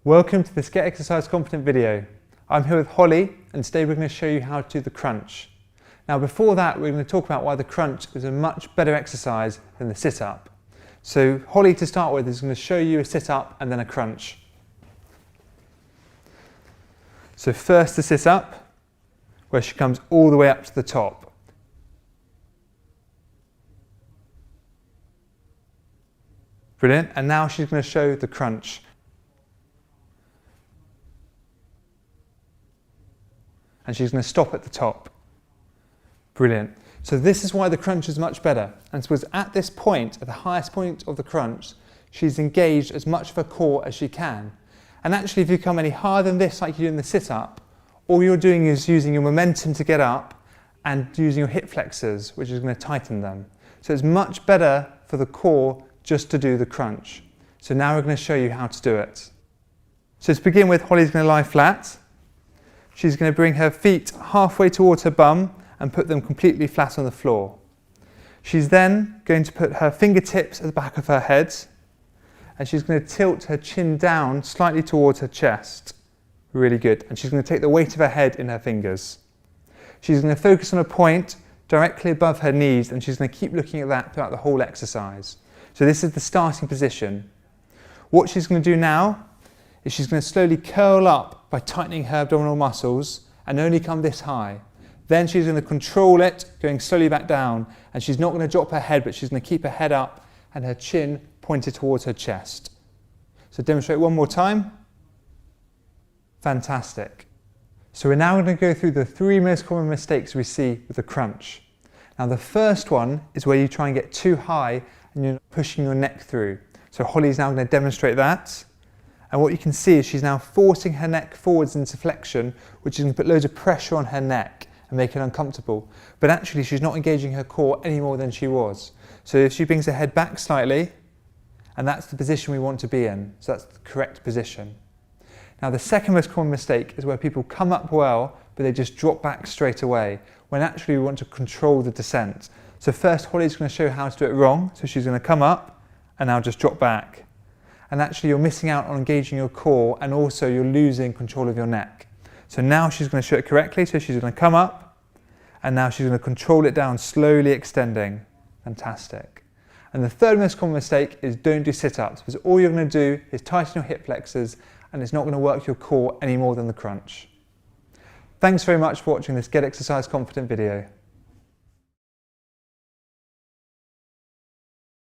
Welcome to this Get Exercise Confident video. I'm here with Holly and today we're going to show you how to do the crunch. Now before that we're going to talk about why the crunch is a much better exercise than the sit-up. So Holly to start with is going to show you a sit-up and then a crunch. So first the sit-up, where she comes all the way up to the top. Brilliant, and now she's going to show the crunch. And she's going to stop at the top. Brilliant. So this is why the crunch is much better. And so at this point, at the highest point of the crunch, she's engaged as much of her core as she can. And actually if you come any higher than this like you do in the sit-up, all you're doing is using your momentum to get up and using your hip flexors, which is going to tighten them. So it's much better for the core just to do the crunch. So now we're going to show you how to do it. So to begin with, Holly's going to lie flat. She's going to bring her feet halfway towards her bum and put them completely flat on the floor. She's then going to put her fingertips at the back of her head and she's going to tilt her chin down slightly towards her chest. Really good. And she's going to take the weight of her head in her fingers. She's going to focus on a point directly above her knees and she's going to keep looking at that throughout the whole exercise. So this is the starting position. What she's going to do now is she's going to slowly curl up by tightening her abdominal muscles and only come this high. Then she's going to control it, going slowly back down, and she's not going to drop her head, but she's going to keep her head up and her chin pointed towards her chest. So demonstrate one more time. Fantastic. So we're now going to go through the 3 most common mistakes we see with the crunch. Now the first one is where you try and get too high and you're pushing your neck through. So Holly's now going to demonstrate that. And what you can see is she's now forcing her neck forwards into flexion, which is going to put loads of pressure on her neck and make it uncomfortable. But actually she's not engaging her core any more than she was. So if she brings her head back slightly, and that's the position we want to be in. So that's the correct position. Now the second most common mistake is where people come up well, but they just drop back straight away, when actually we want to control the descent. So first Holly's going to show you how to do it wrong. So she's going to come up and now just drop back. And actually you're missing out on engaging your core and also you're losing control of your neck. So now she's going to show it correctly. So she's going to come up and now she's going to control it down, slowly extending. Fantastic. And the third most common mistake is don't do sit-ups, because all you're going to do is tighten your hip flexors and it's not going to work your core any more than the crunch. Thanks very much for watching this Get Exercise Confident video.